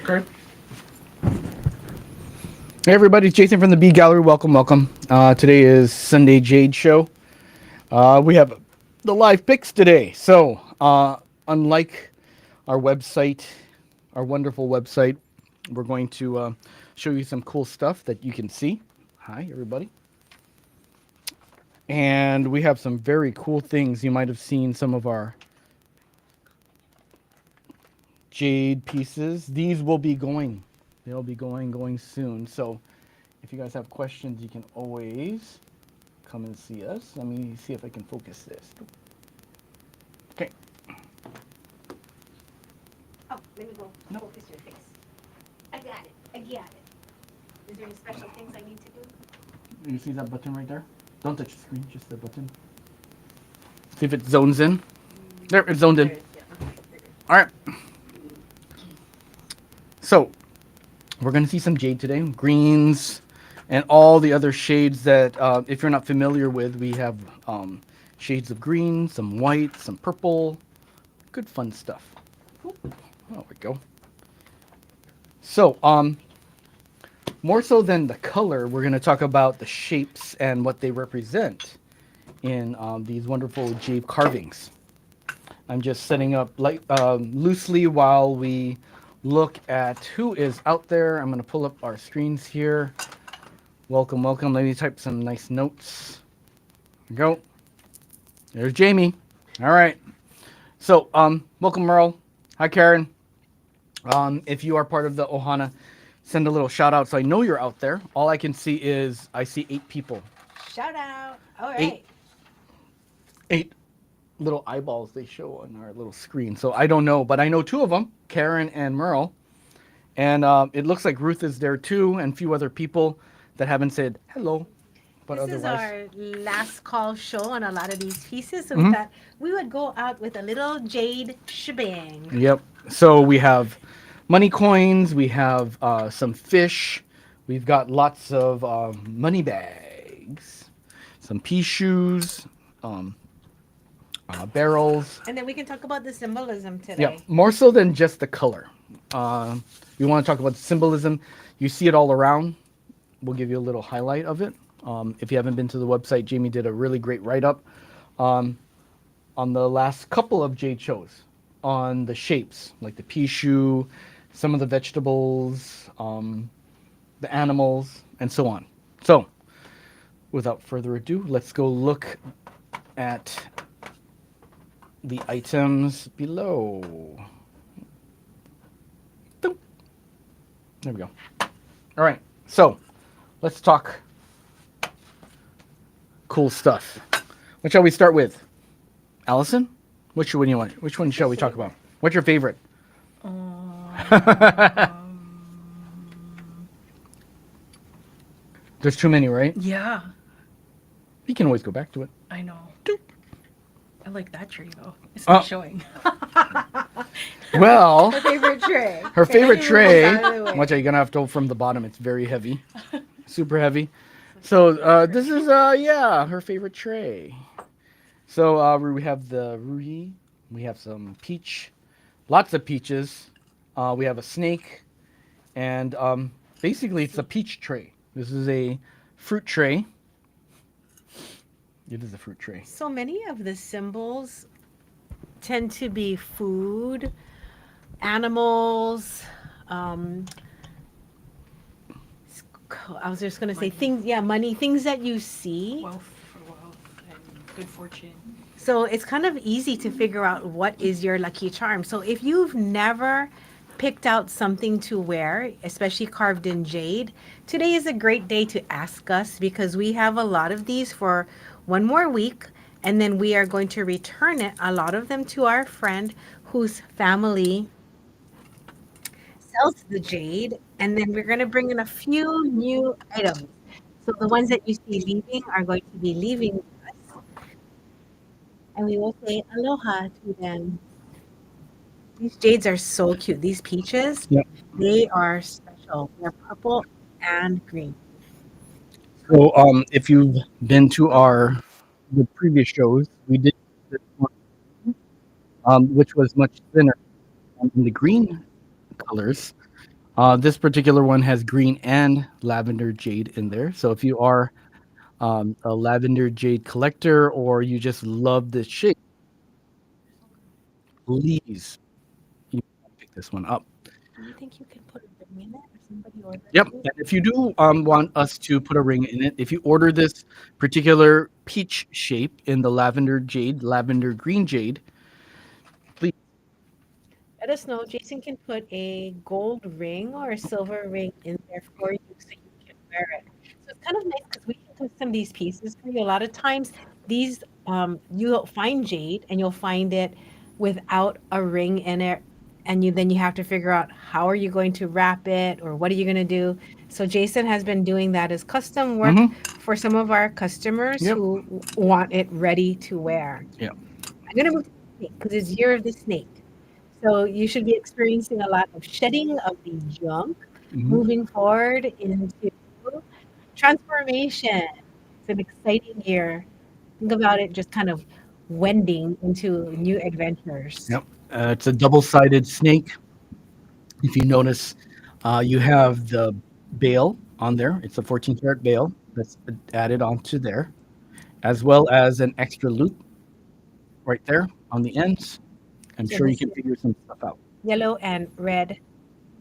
Okay. Hey everybody, it's Jason from the Bead Gallery. Welcome, welcome. Today is Sunday Jade Show. We have the live picks today. So, unlike our website, our wonderful website, we're going to show you some cool stuff that you can see. Hi, everybody. And we have some very cool things. You might have seen some of our jade pieces. These will be going. They'll be going soon. So, if you guys have questions, you can always come and see us. Let me see if I can focus this. Okay. Oh, let me go No. focus your face. I got it. I got it. Is there any special things I need to do? You see that button right there? Don't touch the screen, just the button. See if it zones in. There, it's zoned in. There, yeah, okay, there. All right. So, we're going to see some jade today. Greens and all the other shades that, if you're not familiar with, we have shades of green, some white, some purple. Good fun stuff. Oop, there we go. So, more so than the color, we're going to talk about the shapes and what they represent in these wonderful jade carvings. I'm just setting up loosely while we look at who is out there. I'm going to pull up our screens here. Welcome, welcome. Let me type some nice notes. There we go. There's Jamie. All right. So, welcome, Merle. Hi, Karen. If you are part of the Ohana, send a little shout out so I know you're out there. All I can see is I see 8 people. Shout out. All Eight. right. 8 little eyeballs they show on our little screen. So I don't know, but I know 2 of them, Karen and Merle. And it looks like Ruth is there too, and a few other people that haven't said hello. But This is otherwise, our last call show on a lot of these pieces, so we Mhm. thought we would go out with a little jade shebang. Yep. So we have money coins, we have some fish, we've got lots of money bags, some pea shoes, um, barrels. And then we can talk about the symbolism Yeah, today. more so than just the color. We want to talk about symbolism. You see it all around. We'll give you a little highlight of it. If you haven't been to the website, Jamie did a really great write up on the last couple of jade shows on the shapes, like the Pixiu, some of the vegetables, the animals, and so on. So, without further ado, let's go look at the items below. Boop. There we go. All right, so let's talk cool stuff. What shall we start with? Allison? Which one you want? Which one shall we talk about? What's your favorite? There's too many, right? Yeah, You can always go back to it. I know. Doop. I like that tree though. It's Oh. not showing. Well, Her favorite tray. her favorite Let me move tray. this out of the way. Watch out, you're gonna have to from the bottom. It's very heavy, super heavy. So this is yeah, her favorite tray. So we have the Ruyi. We have some peach, lots of peaches. We have a snake, and basically it's a peach tray. This is a fruit tray. It is a fruit tray. So many of the symbols tend to be food, animals. Um, I was just gonna say Money. things. Yeah, money, things that you see. Wealth for wealth and good fortune. So it's kind of easy to figure out what is your lucky charm. So if you've never picked out something to wear, especially carved in jade, today is a great day to ask us because we have a lot of these for one more week. And then we are going to return it, a lot of them to our friend whose family sells the jade. And then we're going to bring in a few new items. So the ones that you see leaving are going to be leaving with us. And we will say aloha to them. These jades are so cute. These peaches, Yeah. they are special. They're purple and green. So if you've been to our the previous shows, we did this one, which was much thinner in the green colors. This particular one has green and lavender jade in there. So if you are a lavender jade collector or you just love this shape, please you wanna pick this one up. Do you think you can put a ring in it, or somebody ordered Yep. it? And if you do want us to put a ring in it, if you order this particular peach shape in the lavender jade, lavender green jade, please. Let us know. Jason can put a gold ring or a silver ring in there for you so you can wear it. So it's kind of nice because we can custom these pieces for you. A lot of times, these you'll find jade and you'll find it without a ring in it, and you have to figure out how are you going to wrap it or what are you going to do. So Jason has been doing that as custom work Hmm. for some of our customers Yep. who want it ready to wear. Yep. I'm gonna move to the snake because it's year of the snake. So you should be experiencing a lot of shedding of the junk, Hmm. moving forward into transformation. It's an exciting year. Think about it just kind of wending into new adventures. Yep. It's a double-sided snake. If you notice, you have the bail on there. It's a 14 karat bail that's added onto there, as well as an extra loop right there on the ends. I'm So sure you this can is figure some stuff out. yellow and red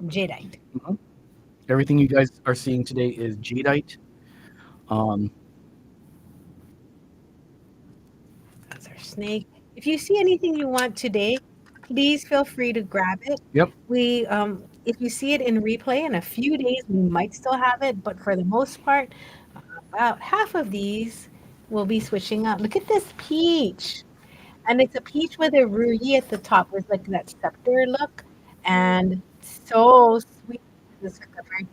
jadeite. Mhm. Everything you guys are seeing today is jadeite. Um, That's our snake. If you see anything you want today, please feel free to grab it. yep. If you see it in replay in a few days, we might still have it, but for the most part, about half of these will be switching out. Look at this peach, and it's a peach with a Ruyi at the top with like that scepter look, and so sweet. This like a very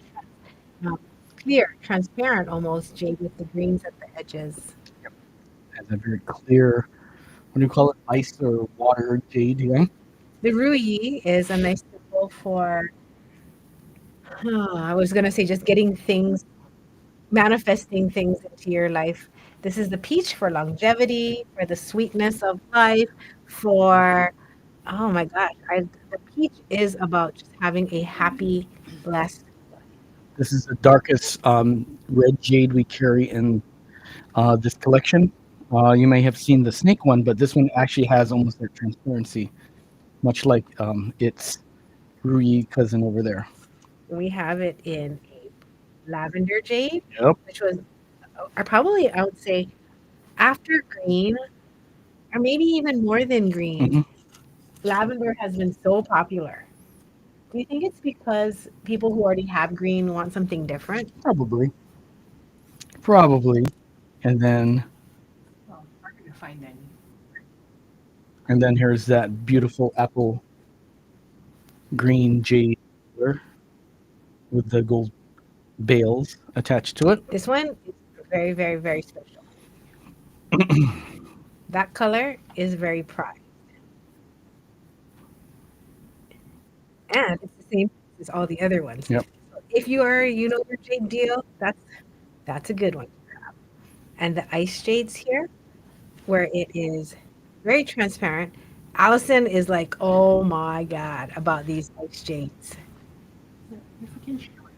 um, clear, transparent almost jade with the greens at the edges. Has a very clear, what do you call it? Ice or water jade, yeah? The Ruyi is a nice symbol for, I was going to say just getting things, manifesting things into your life. This is the peach for longevity, for the sweetness of life, for, oh my gosh, the peach is about just having a happy, blessed life. This is the darkest red jade we carry in this collection. You may have seen the snake one, but this one actually has almost that transparency, much like its Ruyi cousin over there. We have it in a lavender jade, Yep. which was probably, I would say, after green, or maybe even more than green. Hmm. Lavender has been so popular. Do you think it's because people who already have green want something different? Probably. Probably. And then Well, hard to find any. here's that beautiful apple green jade color with the gold bales attached to it. This one is very, very, very special. That color is very prized. And it's the same as all the other ones. Yep. If you are, you know your jade deal, that's a good one. And the ice jades here, where it is very transparent. Allison is like, oh my God, about these ice jades If we can show it.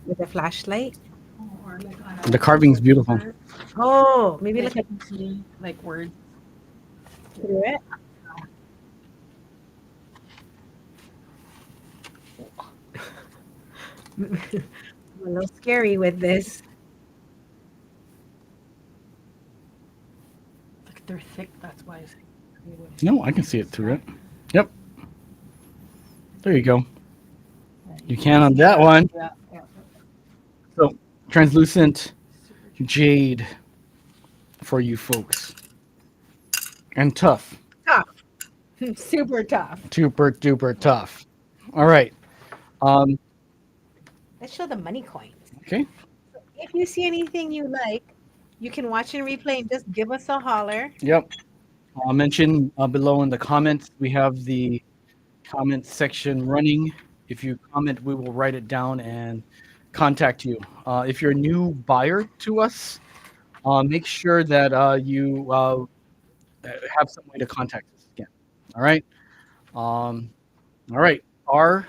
with a flashlight. Oh, or like on The a carving's beautiful. paper, Oh, maybe like look you at can see like words. through it. I'm a little scary with this. Like they're thick. That's why it's. No, I can see it through it. Yep. There you go. You can on that one. Yeah, yeah. So translucent Super jade for you folks. And tough. Tough. Super tough. Super duper tough. All right. Um, Let's show the money coins. okay. If you see anything you like, you can watch and replay and just give us a holler. Yep. I'll mention below in the comments, we have the comment section running. If you comment, we will write it down and contact you. If you're a new buyer to us, make sure that you have some way to contact us again. All right. All right. Our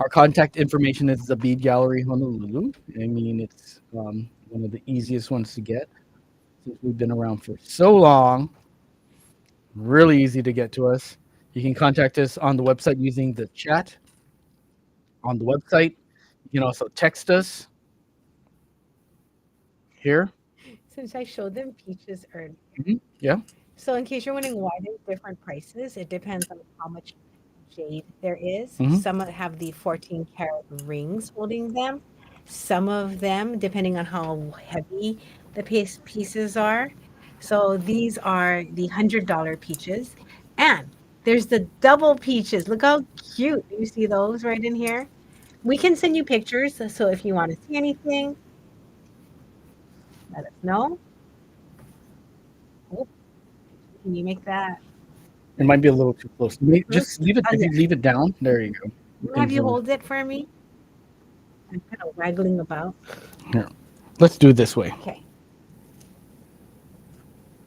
Our contact information is the Bead Gallery Honolulu. I mean, it's one of the easiest ones to get since we've been around for so long. Really easy to get to us. You can contact us on the website using the chat on the website. You can also text us here. Since I showed them peaches earlier. Yeah. So in case you're wondering why there's different prices, it depends on how much jade there is. Hmm. Some have the 14 karat rings holding them. Some of them, depending on how heavy the pieces are. So these are the $100 peaches. And there's the double peaches. Look how cute. Do you see those right in here? We can send you pictures. So if you want to see anything, let us know. Oh, can you make that? It might be a little too close. Just First, leave it. oh, If yeah. you leave it down, there you go. You can Have you zoom in. hold it for me? I'm kind of waggling about. Here. Let's do it this way. Okay.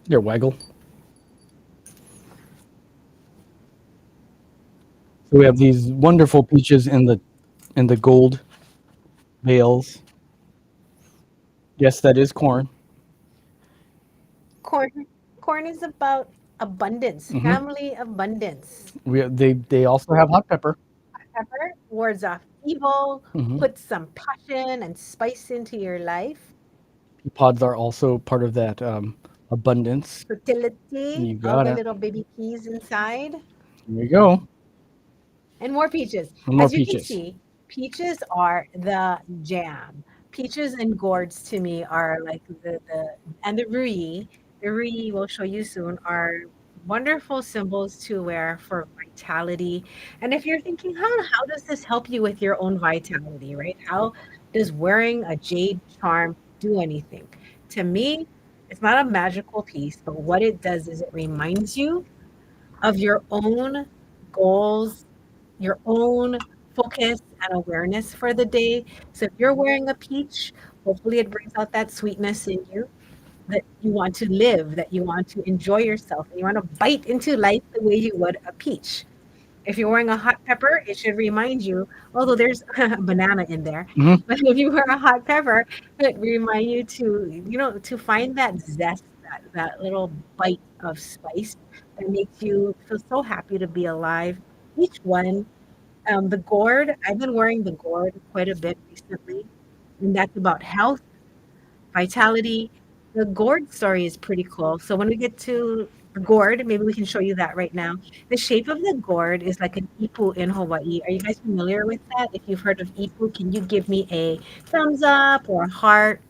Here, waggle. So we have these wonderful peaches in the gold veils. Yes, that is corn. Corn. Corn is about abundance, Hmm. family abundance. They also have hot pepper. Pepper wards off evil, Hmm. puts some passion and spice into your life. Pea pods are also part of that abundance. Fertility, You all got the it. little baby peas inside. There you go. And more peaches. And more As you can peaches. see, peaches are the jam. Peaches and gourds to me are like the and the Ruyi. The Ruyi we'll show you soon are wonderful symbols to wear for vitality. And if you're thinking, how does this help you with your own vitality, right? How does wearing a jade charm do anything? To me, it's not a magical piece, but what it does is it reminds you of your own goals, your own focus and awareness for the day. So if you're wearing a peach, hopefully it brings out that sweetness in you that you want to live, that you want to enjoy yourself, and you want to bite into life the way you would a peach. If you're wearing a hot pepper, it should remind you, although there's a banana in there, Hmm. but if you wear a hot pepper, it remind you to, to find that zest, that little bite of spice that makes you feel so happy to be alive. Each one, the gourd, I've been wearing the gourd quite a bit recently, and that's about health, vitality. The gourd story is pretty cool. So when we get to the gourd, maybe we can show you that right now. The shape of the gourd is like an ipu in Hawaii. Are you guys familiar with that? If you've heard of ipu, can you give me a thumbs up or a heart?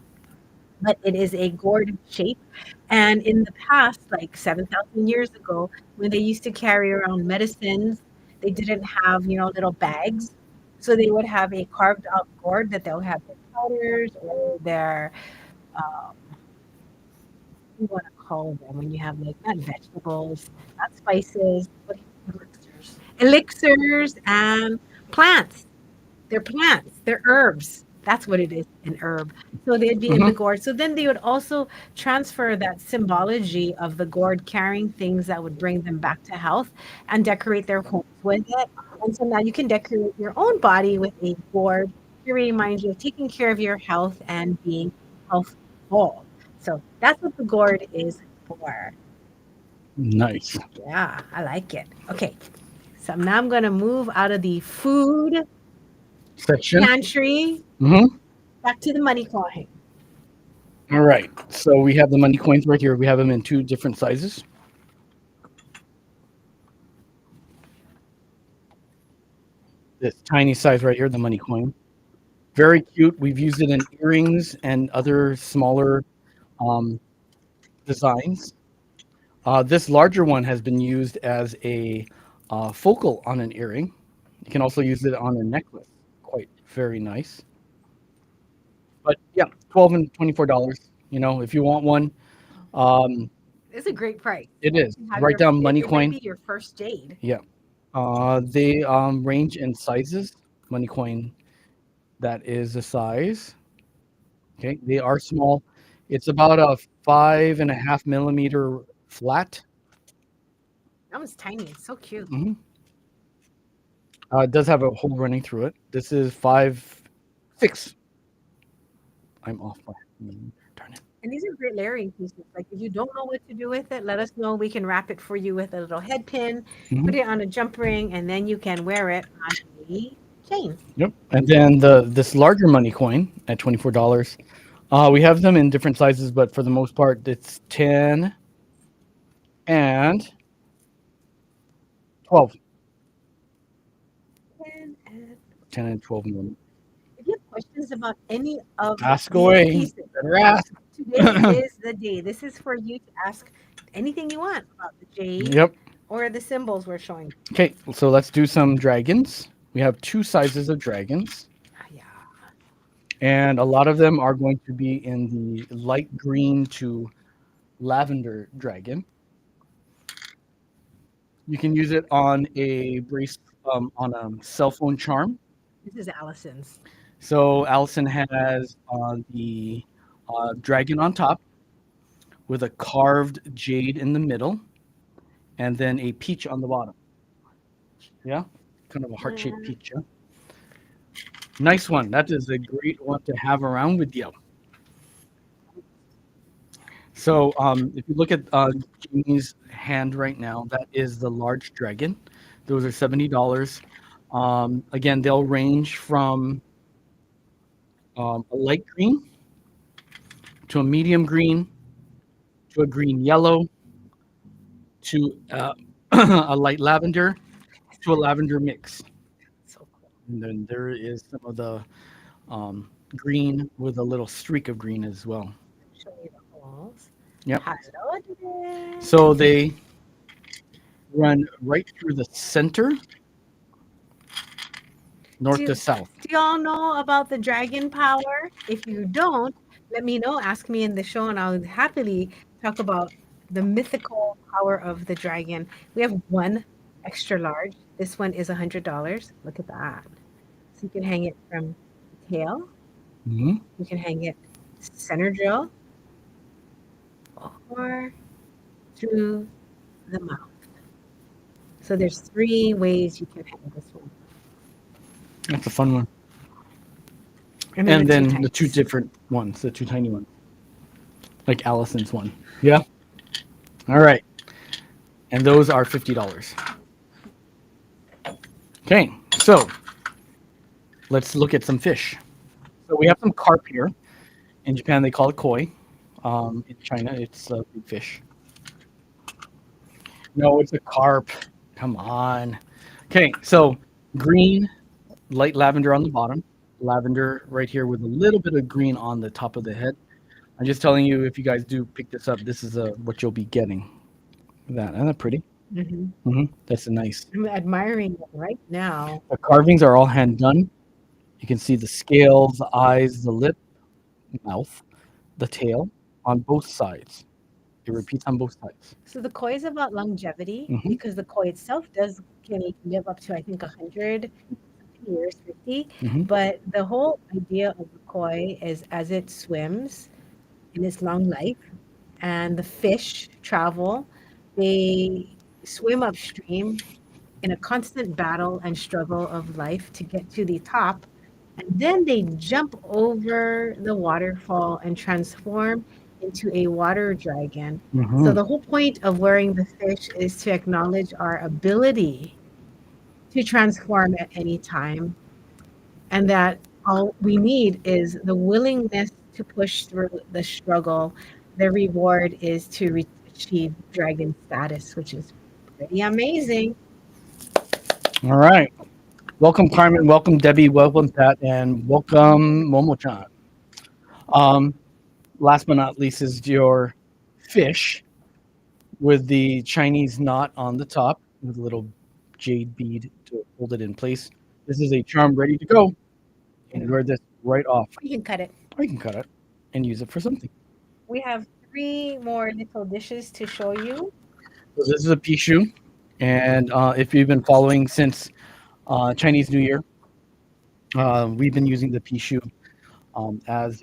But it is a gourd shape. And in the past, like 7,000 years ago, when they used to carry around medicines, they didn't have, little bags. So they would have a carved out gourd that they'll have their powders or their you want to call them when you have like not vegetables, not spices, what Elixirs. elixirs and plants. They're plants. They're herbs. That's what it is, an herb. So they'd be in the Hmm. gourd. So then they would also transfer that symbology of the gourd carrying things that would bring them back to health and decorate their homes with it. And so now you can decorate your own body with a gourd to remind you of taking care of your health and being healthful. So that's what the gourd is for. Nice Yeah, I like it. Okay. So now I'm going to move out of the food section. pantry Hmm. back to the money coin. All right. So we have the money coins right here. We have them in two different sizes. This tiny size right here, the money coin. Very cute. We've used it in earrings and other smaller um, designs. This larger one has been used as a focal on an earring. You can also use it on a necklace. Quite very nice. But yeah, $12 and $24. If you want one, um, It's a great price. it is. You have Write your down it, money it might coin. be your first jade. Yeah. They range in sizes. Money coin that is a size. Okay, they are small. It's about a 5.5 millimeter flat. That one's tiny. It's so cute. Hmm. It does have a hole running through it. This is 5, 6. I'm off by. Darn it. And these are great layering pieces. Like if you don't know what to do with it, let us know. We can wrap it for you with a little head pin, put Mhm. it on a jump ring, and then you can wear it on a chain. Yep. And then this larger money coin at $24. We have them in different sizes, but for the most part, it's 10 and 12. And 10 and 12 millimeters. if you have questions about any of Ask these away. pieces, Better ask. today is the day. This is for you to ask anything you want about the jade Yep. or the symbols we're showing. Okay, so let's do some dragons. We have two sizes of dragons, Ah, yeah. and a lot of them are going to be in the light green to lavender dragon. You can use it on a brace, on a cell phone charm. This is Allison's. So Allison has the dragon on top with a carved jade in the middle, and then a peach on the bottom. Yeah, kind of a heart-shaped peach. Yeah? Nice one. That is a great one to have around with you. So if you look at Jamie's hand right now, that is the large dragon. Those are $70. Again, they'll range from a light green to a medium green to a green yellow to a light lavender to a lavender mix. So cool. And then there is some of the green with a little streak of green as well. Show you the holes. Yep. Hello, today. So they run right through the center, north Do- to south. Do y'all know about the dragon power? If you don't, let me know. Ask me in the show, and I'll happily talk about the mythical power of the dragon. We have one extra large. This one is $100. Look at that. So you can hang it from the tail. Mhm. You can hang it center drill or through the mouth. So there's 3 ways you can hang this one. That's a fun one. And And the then two the two types. different ones, the two tiny ones, like Allison's one. Yeah. All right. And those are $50. Okay, so let's look at some fish. So we have some carp here. In Japan, they call it koi. In China, it's a big fish. No, it's a carp. Come on. Okay, so green, light lavender on the bottom, lavender right here with a little bit of green on the top of the head. I'm just telling you, if you guys do pick this up, this is what you'll be getting. Isn't that pretty? Mhm. That's a nice. I'm admiring it right now. The carvings are all hand done. You can see the scales, the eyes, the lip, mouth, the tail on both sides. It repeats on both sides. So the koi is about longevity Mhm. because the koi itself can live up to I think 100 years, 50. Mhm. But the whole idea of the koi is as it swims in its long life, and the fish travel, they swim upstream in a constant battle and struggle of life to get to the top. And then they jump over the waterfall and transform into a water dragon. So Mhm. the whole point of wearing the fish is to acknowledge our ability to transform at any time, and that all we need is the willingness to push through the struggle. The reward is to achieve dragon status, which is pretty amazing. All right. Welcome, Carmen. Welcome, Debbie. Welcome, Pat. And welcome, Momo-chan. Um, Last but not least is your fish with the Chinese knot on the top with a little jade bead to hold it in place. This is a charm ready to go. You can wear this right off. You can cut it. Or you can cut it and use it for something. We have 3 more little dishes to show you. So this is a Pixiu. And if you've been following since Chinese New Year, we've been using the Pixiu as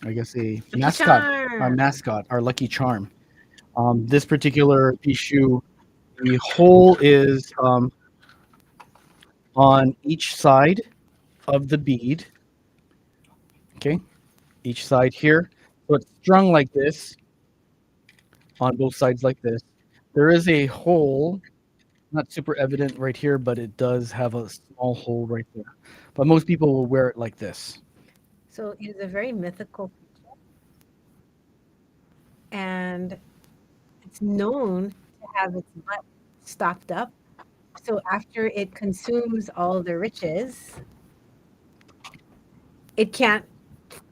I guess a Lucky mascot, charm. our lucky charm. This particular Pixiu, the hole is on each side of the bead. Okay, each side here. So it's strung like this on both sides like this. There is a hole, not super evident right here, but it does have a small hole right there. But most people will wear it like this. So it is a very mythical creature, and it's known to have its butt stopped up. So after it consumes all the riches, it can't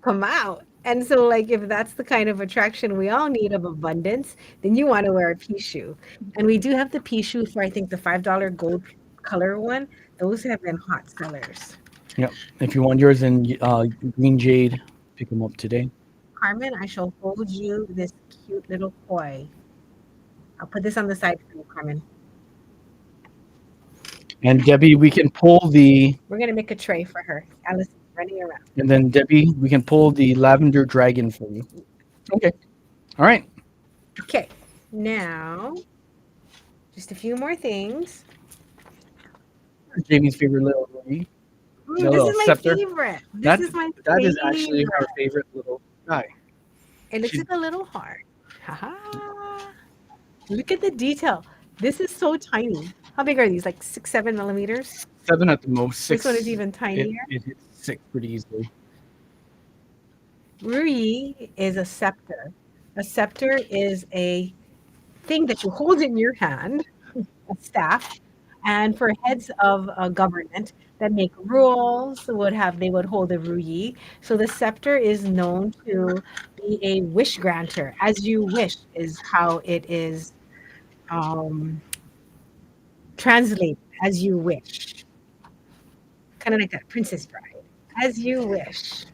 come out. And so, like, if that's the kind of attraction we all need of abundance, then you want to wear a Pixiu. And we do have the Pixiu for, I think, the $5 gold color one. Those have been hot sellers. Yep. If you want yours in green jade, pick them up today. Carmen, I shall hold you this cute little koi. I'll put this on the side for you, Carmen. And Debbie, we can pull the We're going to make a tray for her. Alice is running around. and then Debbie, we can pull the lavender dragon for you. Okay. All right. Okay, now just a few more things. Jamie's favorite little Ruyi. Ooh, The this little is my scepter. favorite. This That is my that favorite. is actually her favorite little guy. It looks She's- like a little heart. Haha. Look at the detail. This is so tiny. How big are these? Like 6, 7 millimeters? 7 at the most. 6. This one is even tinier. It hits 6 pretty easily. Ruyi is a scepter. A scepter is a thing that you hold in your hand, a staff, and for heads of a government that make rules they would hold a ruyi. So the scepter is known to be a wish granter. As you wish is how it is um, translated. As you wish, kind of like that Princess Bride. As you wish.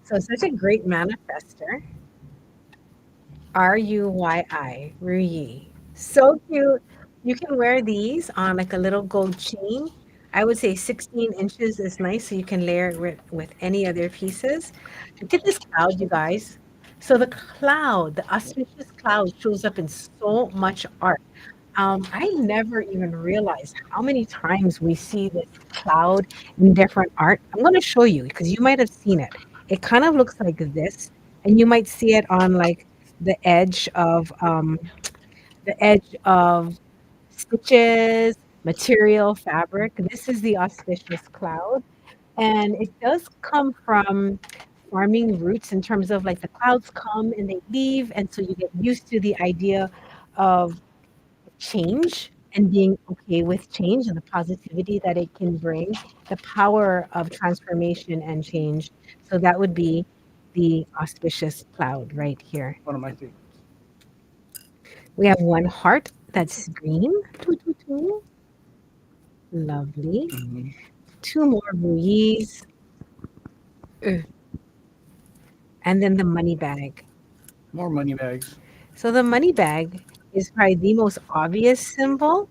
So it's such a great manifester. Ruyi, Ruyi. So cute. You can wear these on like a little gold chain. I would say 16 inches is nice, so you can layer it with any other pieces. Look at this cloud, you guys. So the cloud, the auspicious cloud, shows up in so much art. I never even realized how many times we see this cloud in different art. I'm going to show you because you might have seen it. It kind of looks like this, and you might see it on like the edge of stitches, material, fabric. This is the auspicious cloud, and it does come from farming roots in terms of like the clouds come and they leave, and so you get used to the idea of change and being okay with change and the positivity that it can bring, the power of transformation and change. So that would be the auspicious cloud right here. One of my favorites. We have one heart that's green. Toot, toot, toot. Lovely. Mm-hmm. Two more ruies. Ugh. And then the money bag. More money bags. So the money bag is probably the most obvious symbol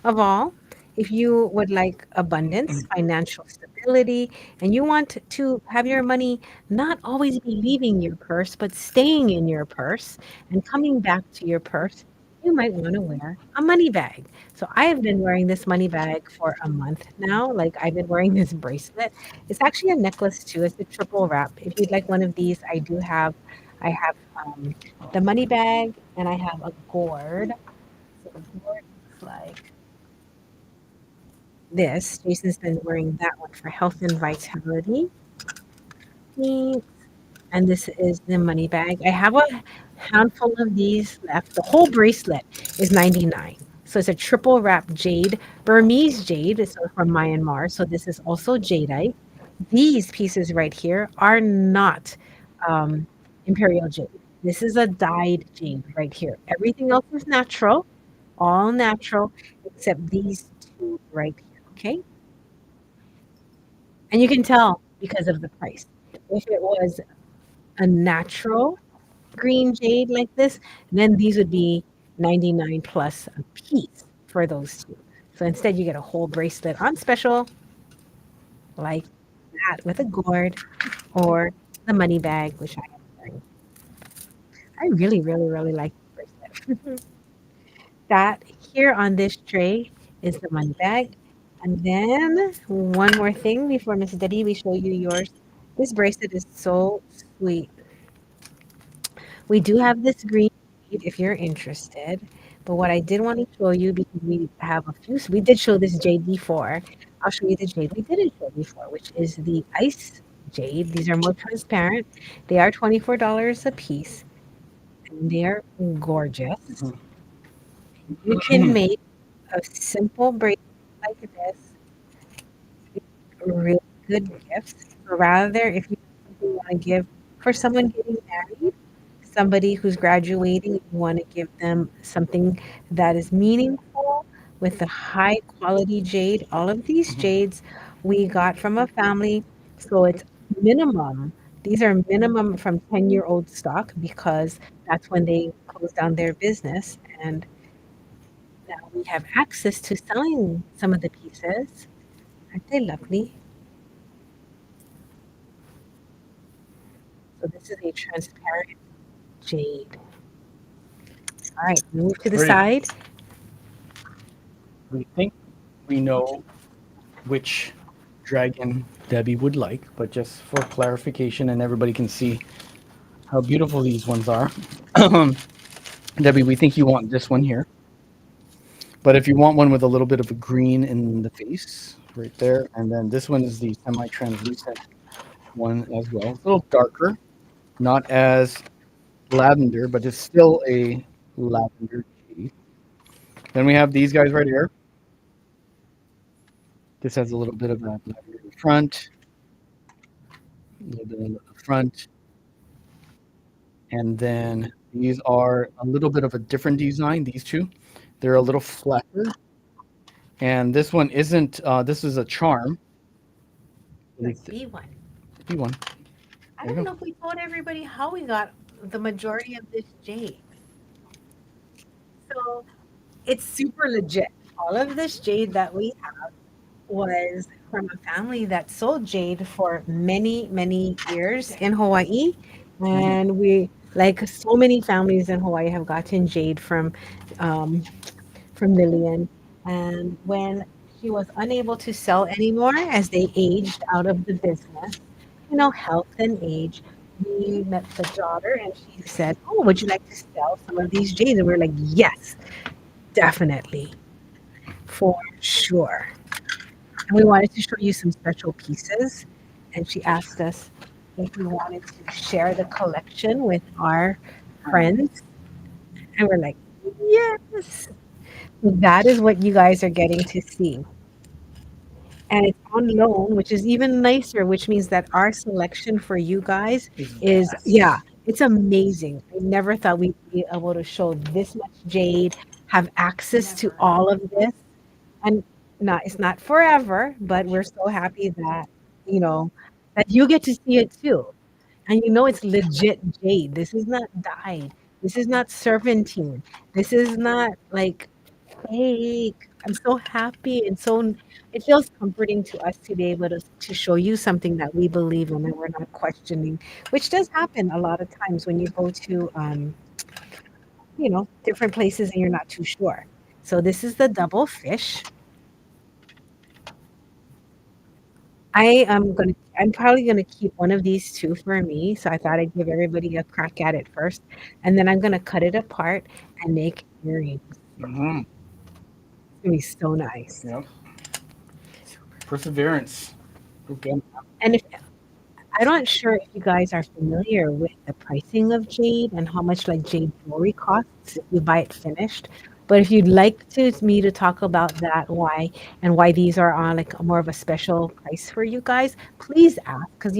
of all. If you would like abundance, financial stability, and you want to have your money not always be leaving your purse, but staying in your purse and coming back to your purse, you might want to wear a money bag. So I have been wearing this money bag for a month now. Like I've been wearing this bracelet. It's actually a necklace too. It's a triple wrap. If you'd like one of these, I have the money bag and I have a gourd. So the gourd looks like this. Jason's been wearing that one for health and vitality. Thanks. And this is the money bag. I have a handful of these left. The whole bracelet is 99. So it's a triple wrap jade, Burmese jade. It's from Myanmar. So this is also jadeite. These pieces right here are not imperial jade. This is a dyed jade right here. Everything else is natural, all natural, except these two right here. Okay. And you can tell because of the price. If it was a natural green jade like this, then these would be 99 plus a piece for those two. So instead you get a whole bracelet on special like that with a gourd or the money bag, which I am wearing. I really, really, really like the bracelet. That here on this tray is the money bag. And then one more thing before Miss Debbie, we show you yours. This bracelet is so sweet. We do have this green bead if you're interested. But what I did want to show you, because we have a few, we did show this jade before. I'll show you the jade we didn't show before, which is the ice jade. These are more transparent. They are $24 a piece, and they are gorgeous. You can make a simple bracelet like this, really good gifts. So rather, if you want to give for someone getting married, somebody who's graduating, you want to give them something that is meaningful with the high quality jade. All of these jades we got from a family, so it's minimum. These are minimum from 10-year-old stock because that's when they close down their business. And now we have access to selling some of the pieces. Aren't they lovely? So this is a transparent jade. All right, move to the Ready. side. We think we know which dragon Debbie would like, but just for clarification and everybody can see how beautiful these ones are. Debbie, we think you want this one here. But if you want one with a little bit of a green in the face, right there, and then this one is the semi-translucent one as well. It's a little darker, not as lavender, but it's still a lavender shade. Then we have these guys right here. This has a little bit of a lavender in front, a little bit in the front, and then these are a little bit of a different design. These two, they're a little flatter, and this one isn't. This is a charm. Let's be one. B one. I There you don't go. know if we told everybody how we got the majority of this jade. So it's super legit. All of this jade that we have was from a family that sold jade for many, many years in Hawaii. And we, like so many families in Hawaii, have gotten jade um, from Lillian. And when she was unable to sell anymore as they aged out of the business, health and age, we met the daughter and she said, "Oh, would you like to sell some of these jades?" And we are like, "Yes, definitely, for sure." And we wanted to show you some special pieces. And she asked us if we wanted to share the collection with our friends. And we're like, yes. So that is what you guys are getting to see. And it's on loan, which is even nicer, which means that our selection for you guys is, yeah, it's amazing. I never thought we'd be able to show this much jade, have access to all of this. And not, it's not forever, but we're so happy that, you know, that you get to see it too. And it's legit jade. This is not dyed. This is not serpentine. This is not like fake. I'm so happy and so it feels comforting to us to be able to show you something that we believe in and we're not questioning, which does happen a lot of times when you go to different places and you're not too sure. So this is the double fish. I'm probably gonna keep one of these two for me. So I thought I'd give everybody a crack at it first. And then I'm gonna cut it apart and make earrings. Mm-hmm. It's gonna be so nice. Yep. Perseverance. Okay. And if I'm not sure if you guys are familiar with the pricing of jade and how much like jade jewelry costs if you buy it finished. But if you'd like me to talk about that, why these are on like more of a special price for you guys, please ask. Because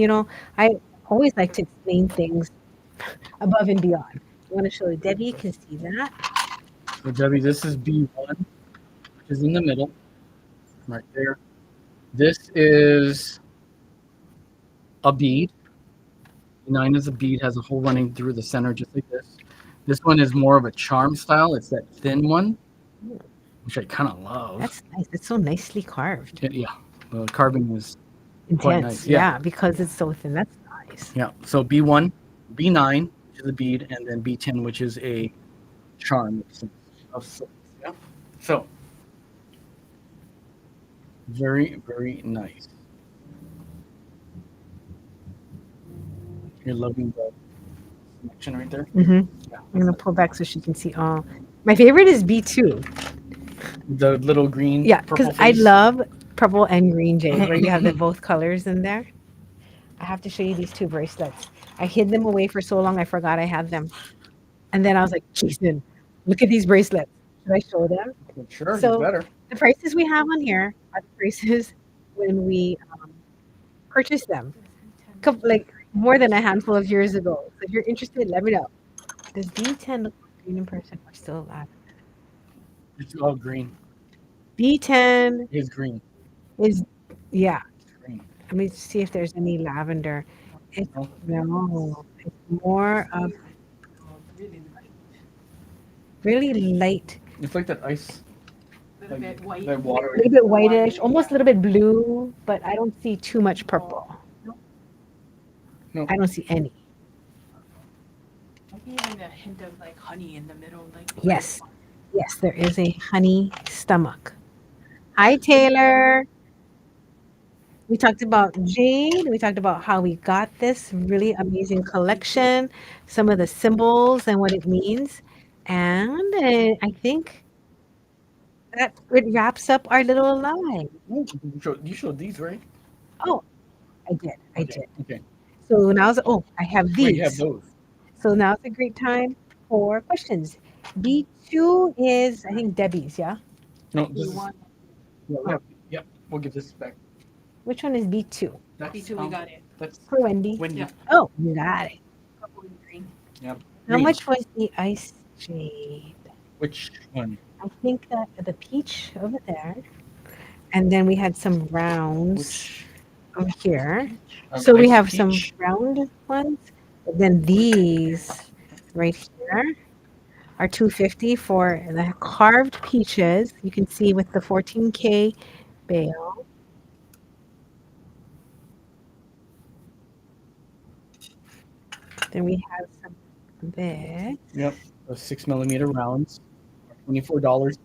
I always like to explain things above and beyond. I want to show you. Debbie, you can see that. So Debbie, this is B1, which is in the middle, right there. This is a bead. B9 is a bead, has a hole running through the center just like this. This one is more of a charm style. It's that thin one, which I kind of love. That's nice. It's so nicely carved. Yeah, the carving is quite Intense. nice. Yeah. Yeah, because it's so thin. That's nice. Yeah. So B1, B9, which is a bead, and then B10, which is a charm of silks. Yeah. So Very, very nice. You're loving the selection right there. Mm-hmm. Yeah. I'm gonna pull back so she can see all. My favorite is B2. The little green Yeah, because purple I face. love purple and green jade, where you have the both colors in there. I have to show you these two bracelets. I hid them away for so long, I forgot I had them. And then I was like, Jason, look at these bracelets. Should I show them? Sure, you So better. the prices we have on here are the prices when we purchased them, like more than a handful of years ago. So if you're interested, let me know. Does B10 look like green in person or still alive? It's all green. B10 It's green. is, yeah. Green. Let me see if there's any lavender. It's No, no, it's more of Oh, really light. really light, it's like that ice, A little bit white. that a water. little bit whitish, Watery, almost a yeah. little bit blue, but I don't see too much Oh, purple. no. No, I don't see any. Maybe even a hint of like honey in the middle, like Yes, yes, there is a honey stomach. Hi, Taylor. We talked about jade. We talked about how we got this really amazing collection, some of the symbols and what it means. And I think that it wraps up our little line. ooh, you showed these, right? Oh, I did. I Okay, did. okay. So now's, oh, I have Wait, you have these. those. So now's a great time for questions. B2 is, I think, Debbie's, yeah? No, you this is. want. Yeah, we Oh, have. Yep, we'll give this back. which one is B2? That's Me too, we got it. that's For Wendy. Wendy. Yeah, Oh, you got it. purple and green. Yep. How Green. much was the ice jade? Which one? I think that the peach over there. And then we had some rounds Which over here. Peach. So we ice have some peach? round ones. But then these right here are 250 for the carved peaches. You can see with the 14K bail. Then we have some of this. Yep. The 6 millimeter rounds. $24.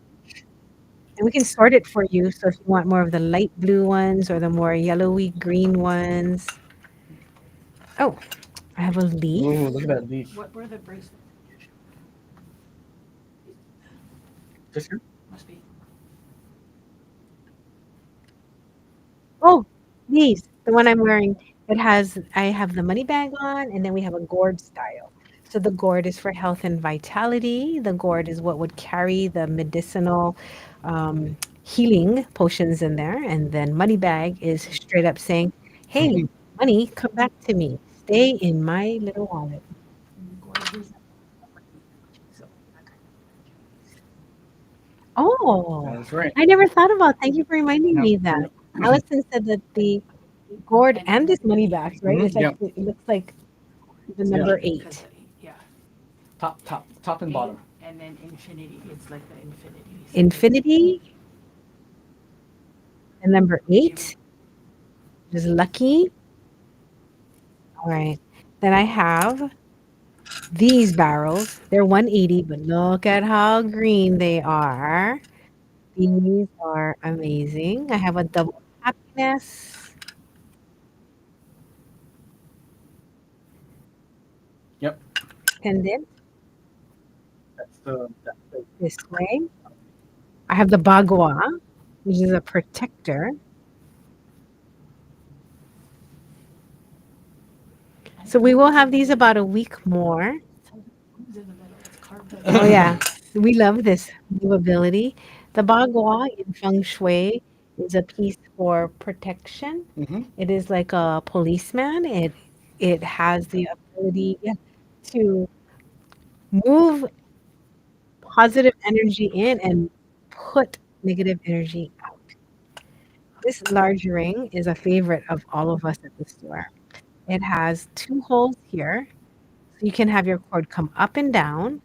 And we can sort it for you. So if you want more of the light blue ones or the more yellowy green ones. Oh, I have a leaf. Ooh, look at that leaf. What were the bracelets? This here? Must be. Oh, these, the one I'm wearing. It has, I have the money bag on, and then we have a gourd style. So the gourd is for health and vitality. The gourd is what would carry the medicinal healing potions in there. And then money bag is straight up saying, hey, money, come back to me. Stay in my little wallet. Gorgeous. So, Oh, That's right. I never thought about. Thank you for reminding Yep. me that. Allison said that the gourd and this money bags, right? It's Mhm, like yep. it looks like the Yeah. number because 8. yeah, Top and eight, bottom. and then infinity. It's like the infinity. Infinity, and number 8 is lucky. All right. Then I have these barrels. They're 180, but look at how green they are. These are amazing. I have a double happiness. Yep. Pendant That's the this way. I have the bagua, which is a protector. So we will have these about a week more. Who's in the middle? It's carved out. Oh yeah, we love this movability. The bagua in feng shui is a piece for protection. Mm-hmm. It is like a policeman. It has the ability, yeah, to move positive energy in and put negative energy out. This large ring is a favorite of all of us at the store. It has 2 holes here, so you can have your cord come up and down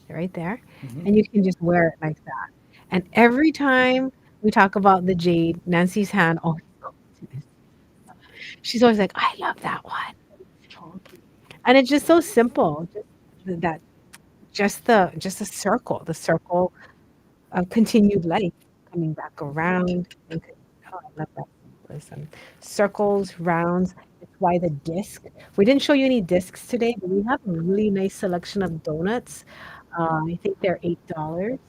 right there, Mm-hmm. and you can just wear it like that. And every time we talk about the jade, Nancy's hand always goes to this. She's always like, "I love that one," Chunky. and it's just so simple. That just a circle, the circle of continued life coming back around. And Oh, I love that symbolism. Circles, rounds. It's why the disc. We didn't show you any discs today, but we have a really nice selection of donuts. I think they're $8.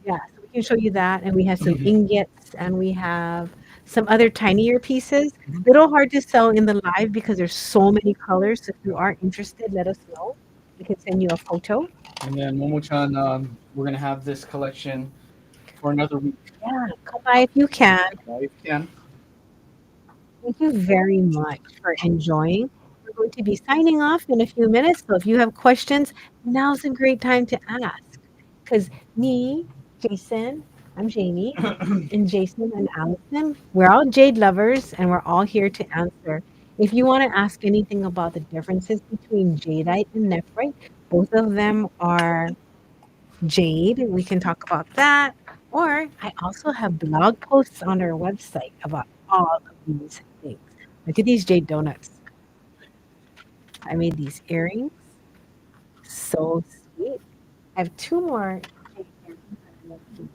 Yeah, so we can show you that, and we have some ingots, and we have some other tinier pieces. Little hard to sell in the live because there's so many colors. So if you are interested, let us know. We can send you a photo. And then Momo-chan, we're gonna have this collection for another week. Yeah, come by if you can. If you can. Thank you very much for enjoying. We're going to be signing off in a few minutes. So if you have questions, now's a great time to ask. Because me, Jason, I'm Jamie, and Jason and Allison, we're all jade lovers and we're all here to answer. If you want to ask anything about the differences between jadeite and nephrite, both of them are jade. We can talk about that. Or I also have blog posts on our website about all of these things. Look at these jade donuts. I made these earrings. So sweet. I have two more jade earrings that I love to do.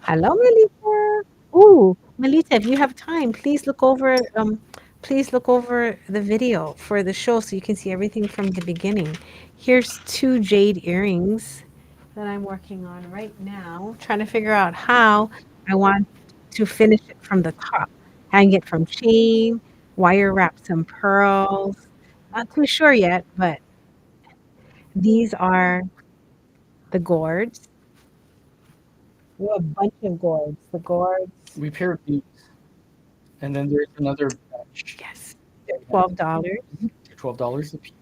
Hello, Melissa. Ooh, Melissa, if you have time, please look over the video for the show so you can see everything from the beginning. Here's two jade earrings that I'm working on right now, trying to figure out how I want to finish it from the top. Hang it from chain, wire wrap some pearls. Not too sure yet, but these are the gourds. We have a bunch of gourds. The gourds. We paired these, and then there's another batch. Yes. They're $12. $12 a piece.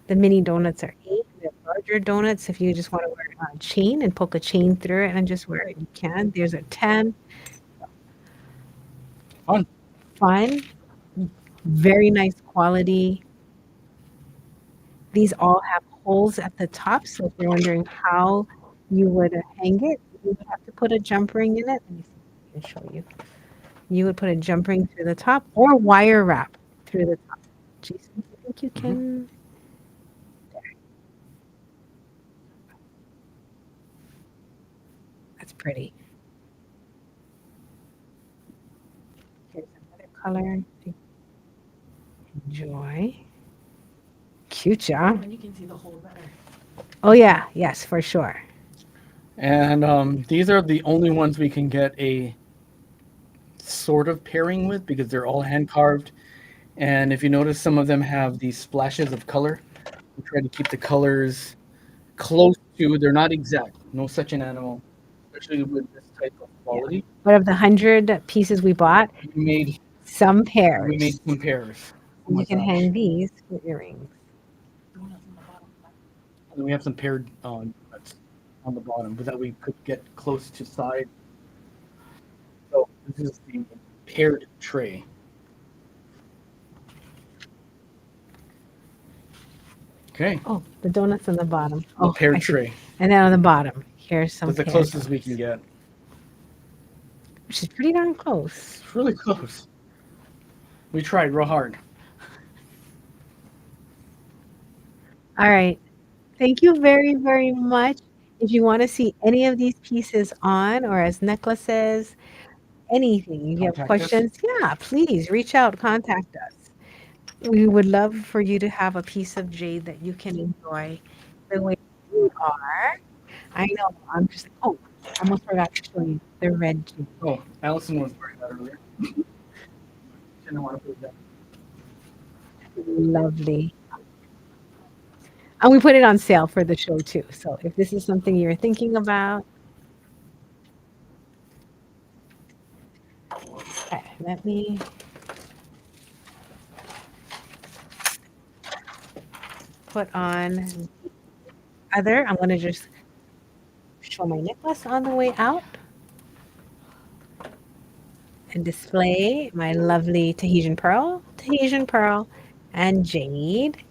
The mini donuts are 8. The larger donuts, if you just want to wear it on a chain and poke a chain through it and just wear it, you can. There's a 10. Fun. Fun. Very nice quality. These all have holes at the top, so if you're wondering how you would hang it, you would have to put a jump ring in it. Let me see if I can show you. You would put a jump ring through the top or wire wrap through the top. Jason, I think you can. That's pretty. Here's another color to enjoy. Cute job. And you can see the hole better. Oh yeah, yes, for sure. And these are the only ones we can get a sort of pairing with because they're all hand carved. And if you notice, some of them have these splashes of color. We try to keep the colors close to, they're not exact. No such an animal, especially with this type of quality. But of the 100 pieces we bought, We made some pairs. we made some pairs. Oh my You can gosh. hang these for earrings. Donuts on the bottom. And then we have some paired nuts on the bottom, but that we could get close to side. So this is the paired tray. Okay, Oh, the donuts on the bottom. the Oh, paired I see. tray. And then on the bottom, here's some That's the paired closest we donuts, can get. which is pretty darn close. It's really close. We tried real hard. All right. Thank you very, very much. If you want to see any of these pieces on or as necklaces, anything, if you have Contact us. questions, yeah, please reach out, contact us. We would love for you to have a piece of jade that you can enjoy the way you are. I know, I'm just, oh, I almost forgot to show you the red jade. Oh, Allison was wearing that earlier. Didn't want to put it down. Lovely. And we put it on sale for the show too. So if this is something you're thinking about, okay, let me put on other. I'm going to just show my necklace on the way out and display my lovely Tahitian pearl, and jade,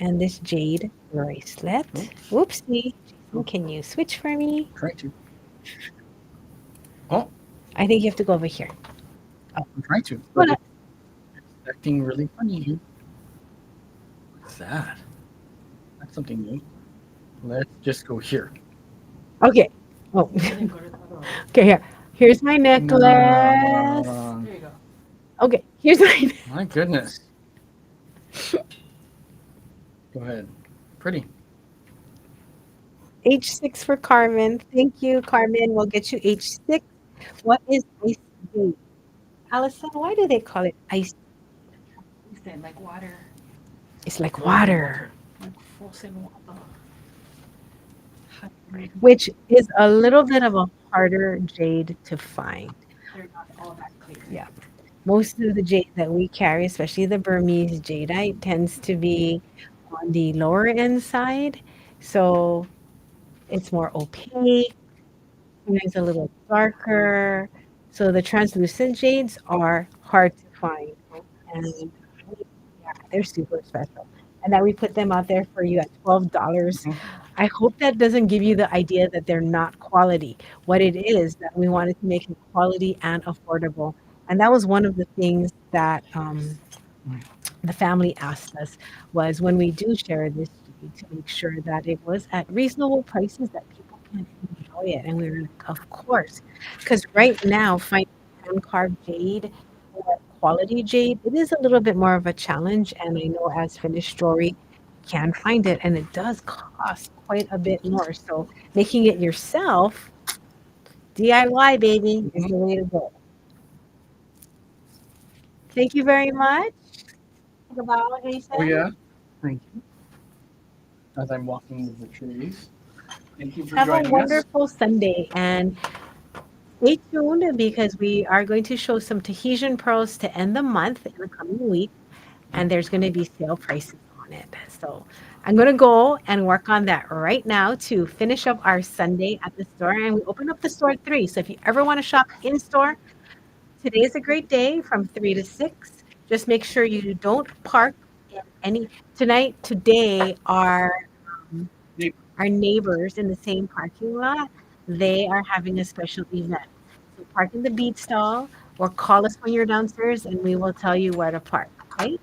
and this jade bracelet. Whoopsie. Jason, can you switch for me? Try to. Oh, I think you have to go over here. I'm trying to. What? But it's acting really funny. What's that? That's something new. Let's just go here. Okay. Oh, And then go to the other one. okay. Here. Here's my No, no, no, no, no, no, necklace. no, no. There you go. Okay. Here's my My goodness. Go ahead. Pretty. H6 for Carmen. Thank you, Carmen. We'll get you H6. What is ice jade? Allison, why do they call it ice? You said like water, It's like water, like frozen water. Hot bread. which is a little bit of a harder jade to find. They're not all that clear. Yeah. Most of the jade that we carry, especially the Burmese jadeite, tends to be on the lower end side. So it's more opaque, sometimes a little darker. So the translucent jades are hard to find. And yeah, they're super special. And that we put them out there for you at $12. Mhm. I hope that doesn't give you the idea that they're not quality. What it is that we wanted to make it quality and affordable. And that was one of the things that the family asked us was when we do share this to make sure that it was at reasonable prices that people can enjoy it. And we were like, of course, because right now finding hand carved jade or quality jade, it is a little bit more of a challenge. And I know as finished jewelry, you can find it, and it does cost quite a bit more. So making it yourself, DIY baby, is Mhm. the way to go. Thank you very much. Think about what he Oh, said. yeah. Thank you. As I'm walking with the trees. Thank you for Have a joining us. wonderful Sunday and stay tuned because we are going to show some Tahitian pearls to end the month in the coming week, and there's going to be sale prices on it. So I'm going to go and work on that right now to finish up our Sunday at the store. And we open up the store at 3. So if you ever want to shop in store, today is a great day from 3 to 6. Just make sure you don't park in any today, um, our neighbors in the same parking lot, they are having a special event. So park in the beat stall or call us when you're downstairs and we will tell you where to park. Okay?